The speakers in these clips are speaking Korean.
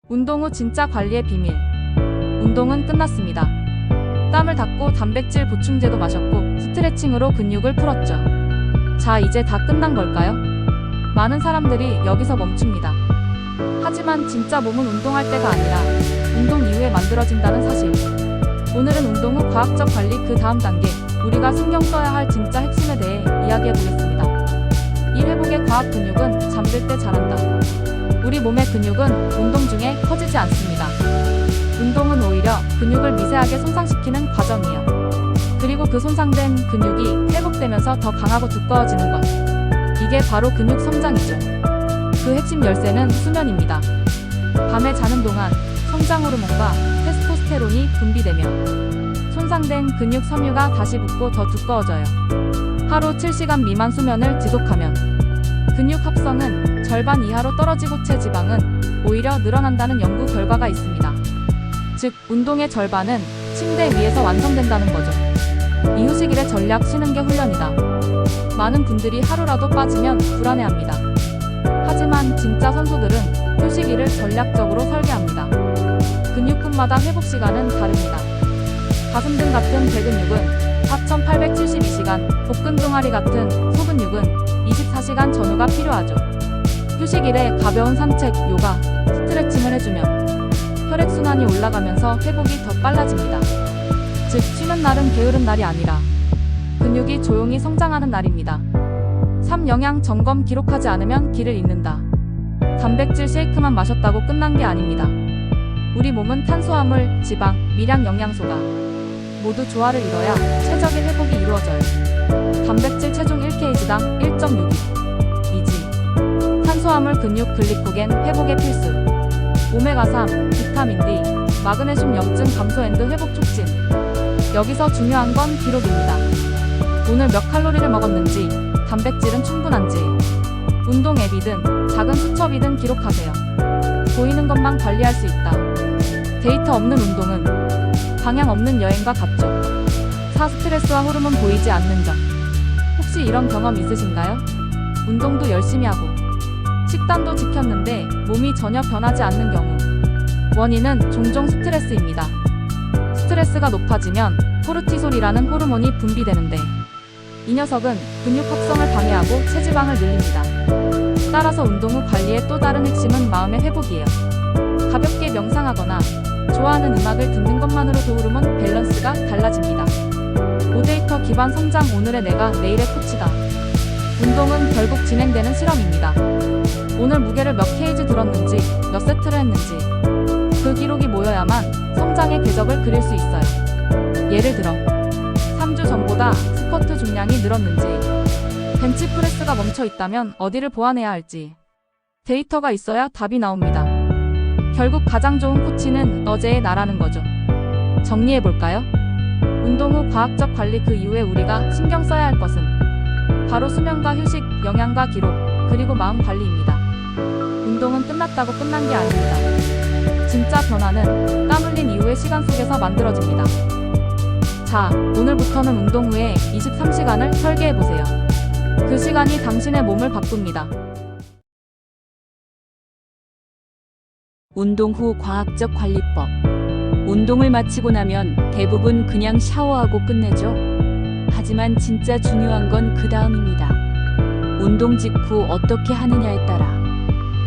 운동 후 진짜 관리의 비밀. 운동은 끝났습니다. 땀을 닦고 단백질 보충제도 마셨고 스트레칭으로 근육을 풀었죠. 자, 이제 다 끝난 걸까요? 많은 사람들이 여기서 멈춥니다. 하지만 진짜 몸은 운동할 때가 아니라 운동 이후에 만들어진다는 사실. 오늘은 운동 후 과학적 관리 그 다음 단계, 우리가 신경 써야 할 진짜 핵심에 대해 이야기해 보겠습니다. 이 회복의 과학. 근육은 잠들 때 자란다. 우리 몸의 근육은 운동 중에 커지지 않습니다. 운동은 오히려 근육을 미세하게 손상시키는 과정이에요. 그리고 그 손상된 근육이 회복되면서 더 강하고 두꺼워지는 것. 이게 바로 근육 성장이죠. 그 핵심 열쇠는 수면입니다. 밤에 자는 동안 성장 호르몬과 테스토스테론이 분비되며 손상된 근육 섬유가 다시 붙고 더 두꺼워져요. 하루 7시간 미만 수면을 지속하면 근육 합성은 절반 이하로 떨어지고 체지방은 오히려 늘어난다는 연구 결과가 있습니다. 즉, 운동의 절반은 침대 위에서 완성된다는 거죠. 이후식일의 전략. 쉬는 게 훈련이다. 많은 분들이 하루라도 빠지면 불안해합니다. 하지만 진짜 선수들은 휴식일을 전략적으로 설계합니다. 근육군마다 회복 시간은 다릅니다. 가슴 등 같은 대근육은 4,872시간, 복근 종아리 같은 소근육은 24시간 전후가 필요하죠. 휴식일에 가벼운 산책, 요가, 스트레칭을 해주면 혈액순환이 올라가면서 회복이 더 빨라집니다. 즉, 쉬는 날은 게으른 날이 아니라 근육이 조용히 성장하는 날입니다. 3. 영양 점검. 기록하지 않으면 길을 잃는다. 단백질 쉐이크만 마셨다고 끝난 게 아닙니다. 우리 몸은 탄수화물, 지방, 미량 영양소가 모두 조화를 이뤄야 최적의 회복이 이루어져요. 단백질 체중 1kg당 1.62g. 탄수화물, 근육, 글리코겐 회복에 필수. 오메가3, 비타민 D, 마그네슘 염증 감소 앤드 회복 촉진. 여기서 중요한 건 기록입니다. 오늘 몇 칼로리를 먹었는지, 단백질은 충분한지, 운동 앱이든 작은 수첩이든 기록하세요. 보이는 것만 관리할 수 있다. 데이터 없는 운동은 방향 없는 여행과 같죠. 4. 스트레스와 호르몬 보이지 않는 점. 혹시 이런 경험 있으신가요? 운동도 열심히 하고 식단도 지켰는데 몸이 전혀 변하지 않는 경우. 원인은 종종 스트레스입니다. 스트레스가 높아지면 코르티솔이라는 호르몬이 분비되는데 이 녀석은 근육 합성을 방해하고 체지방을 늘립니다. 따라서 운동 후 관리의 또 다른 핵심은 마음의 회복이에요. 가볍게 명상하거나 좋아하는 음악을 듣는 것만으로도 호르몬 밸런스가 달라집니다. 5. 데이터 기반 성장. 오늘의 내가 내일의 코치다. 운동은 결국 진행되는 실험입니다. 오늘 무게를 몇 kg 들었는지, 몇 세트를 했는지 그 기록이 모여야만 성장의 궤적을 그릴 수 있어요. 예를 들어 3주 전보다 스쿼트 중량이 늘었는지, 벤치프레스가 멈춰 있다면 어디를 보완해야 할지 데이터가 있어야 답이 나옵니다. 결국 가장 좋은 코치는 어제의 나라는 거죠. 정리해볼까요? 운동 후 과학적 관리. 그 이후에 우리가 신경 써야 할 것은 바로 수면과 휴식, 영양과 기록, 그리고 마음 관리입니다. 운동은 끝났다고 끝난 게 아닙니다. 진짜 변화는 땀 흘린 이후의 시간 속에서 만들어집니다. 자, 오늘부터는 운동 후에 23시간을 설계해보세요. 그 시간이 당신의 몸을 바꿉니다. 운동 후 과학적 관리법. 운동을 마치고 나면 대부분 그냥 샤워하고 끝내죠. 하지만 진짜 중요한 건 그 다음입니다. 운동 직후 어떻게 하느냐에 따라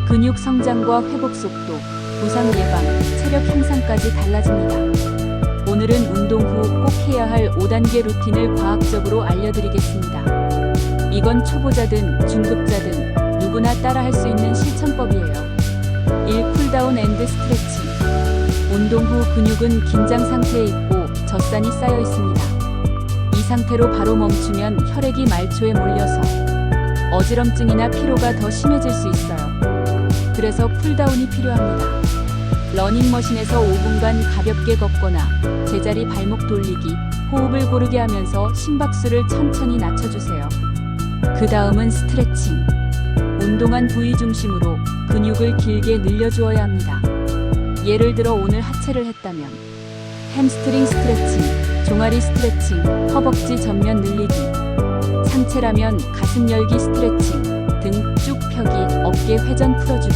근육 성장과 회복 속도, 부상 예방, 체력 향상까지 달라집니다. 오늘은 운동 후 꼭 해야 할 5단계 루틴을 과학적으로 알려드리겠습니다. 이건 초보자든 중급자든 누구나 따라할 수 있는 실천법이에요. 1. 쿨다운 앤드 스트레칭. 운동 후 근육은 긴장 상태에 있고 젖산이 쌓여 있습니다. 이 상태로 바로 멈추면 혈액이 말초에 몰려서 어지럼증이나 피로가 더 심해질 수 있어요. 그래서 쿨다운이 필요합니다. 러닝머신에서 5분간 가볍게 걷거나 제자리 발목 돌리기, 호흡을 고르게 하면서 심박수를 천천히 낮춰주세요. 그 다음은 스트레칭. 운동한 부위 중심으로 근육을 길게 늘려주어야 합니다. 예를 들어 오늘 하체를 했다면 햄스트링 스트레칭, 종아리 스트레칭, 허벅지 전면 늘리기, 상체라면 가슴 열기 스트레칭, 등 쭉 펴기, 어깨 회전 풀어주기,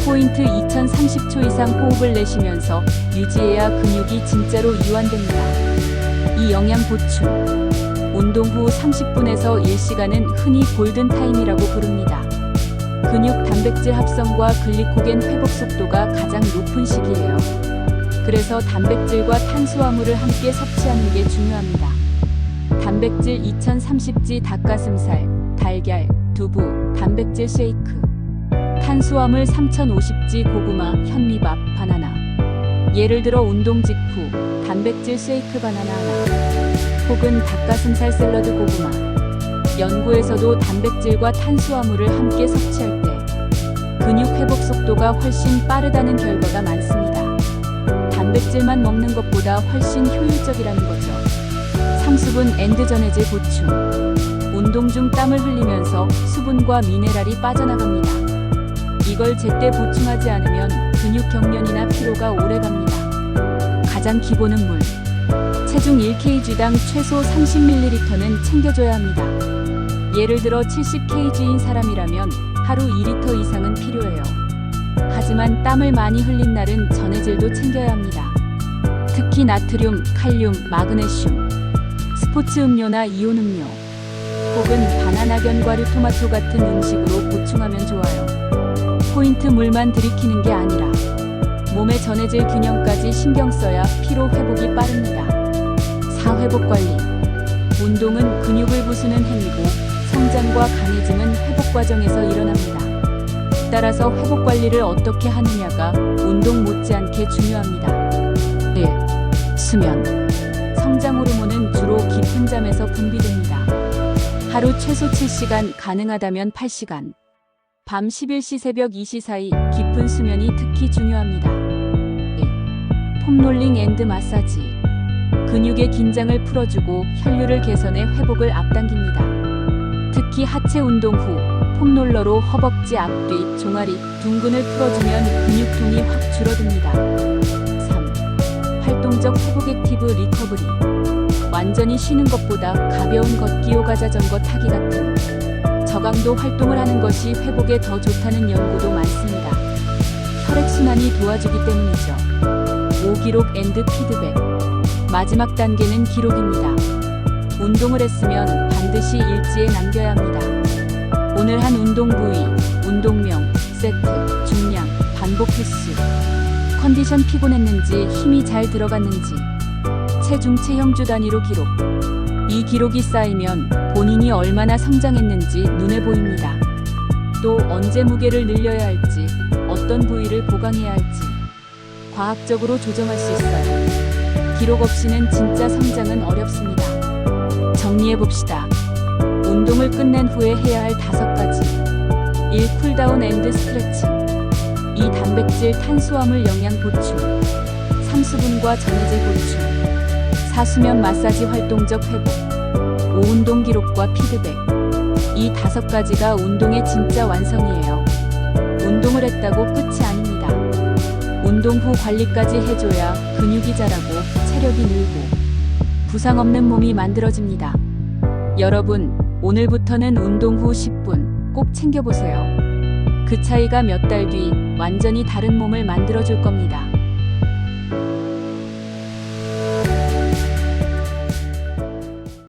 포인트 2030초 이상 호흡을 내쉬면서 유지해야 근육이 진짜로 이완됩니다. 이 영양 보충. 운동 후 30분에서 1시간은 흔히 골든타임이라고 부릅니다. 근육 단백질 합성과 글리코겐 회복 속도가 가장 높은 시기예요. 그래서 단백질과 탄수화물을 함께 섭취하는 게 중요합니다. 단백질 2030g 닭가슴살, 달걀, 두부, 단백질 쉐이크. 탄수화물 3050g 고구마, 현미밥, 바나나. 예를 들어 운동 직후 단백질 쉐이크 바나나 하나, 혹은 닭가슴살 샐러드 고구마. 연구에서도 단백질과 탄수화물을 함께 섭취할 때 근육 회복 속도가 훨씬 빠르다는 결과가 많습니다. 단백질만 먹는 것보다 훨씬 효율적이라는 거죠. 상수분 앤드 전해질 보충. 운동 중 땀을 흘리면서 수분과 미네랄이 빠져나갑니다. 이걸 제때 보충하지 않으면 근육 경련이나 피로가 오래갑니다. 가장 기본은 물. 체중 1kg당 최소 30ml는 챙겨줘야 합니다. 예를 들어 70kg인 사람이라면 하루 2리터 이상은 필요해요. 하지만 땀을 많이 흘린 날은 전해질도 챙겨야 합니다. 특히 나트륨, 칼륨, 마그네슘. 스포츠 음료나 이온 음료, 혹은 바나나, 견과류, 토마토 같은 음식으로 보충하면 좋아요. 포인트 물만 들이키는 게 아니라 몸의 전해질 균형까지 신경 써야 피로 회복이 빠릅니다. 4. 회복 관리. 운동은 근육을 부수는 행위고 성장과 강해짐은 회복 과정에서 일어납니다. 따라서 회복 관리를 어떻게 하느냐가 운동 못지않게 중요합니다. 1. 수면. 성장 호르몬은 주로 깊은 잠에서 분비됩니다. 하루 최소 7시간, 가능하다면 8시간. 밤 11시, 새벽 2시 사이 깊은 수면이 특히 중요합니다. 1. 폼롤링 앤드 마사지. 근육의 긴장을 풀어주고 혈류를 개선해 회복을 앞당깁니다. 특히 하체 운동 후 폼롤러로 허벅지, 앞뒤, 종아리, 둥근을 풀어주면 근육통이 확 줄어듭니다. 3. 활동적 회복 액티브 리커버리. 완전히 쉬는 것보다 가벼운 걷기, 요가, 자전거 타기 같은 저강도 활동을 하는 것이 회복에 더 좋다는 연구도 많습니다. 혈액순환이 도와주기 때문이죠. 5. 기록 앤드 피드백. 마지막 단계는 기록입니다. 운동을 했으면 반드시 일지에 남겨야 합니다. 오늘 한 운동 부위, 운동명, 세트, 중량, 반복 횟수, 컨디션 피곤했는지, 힘이 잘 들어갔는지, 체중, 체형주 단위로 기록. 이 기록이 쌓이면 본인이 얼마나 성장했는지 눈에 보입니다. 또 언제 무게를 늘려야 할지, 어떤 부위를 보강해야 할지 과학적으로 조정할 수 있어요. 기록 없이는 진짜 성장은 어렵습니다. 정리해봅시다. 운동을 끝낸 후에 해야 할 5가지. 1. 쿨다운 앤드 스트레칭. 2. 단백질, 탄수화물 영양 보충. 3. 수분과 전해질 보충. 4. 수면 마사지, 활동적 회복. 5. 운동 기록과 피드백. 이 5가지가 운동의 진짜 완성이에요. 운동을 했다고 끝이 아닙니다. 운동 후 관리까지 해줘야 근육이 자라고 체력이 늘고 부상 없는 몸이 만들어집니다. 여러분, 오늘부터는 운동 후 10분 꼭 챙겨보세요. 그 차이가 몇 달 뒤 완전히 다른 몸을 만들어줄 겁니다.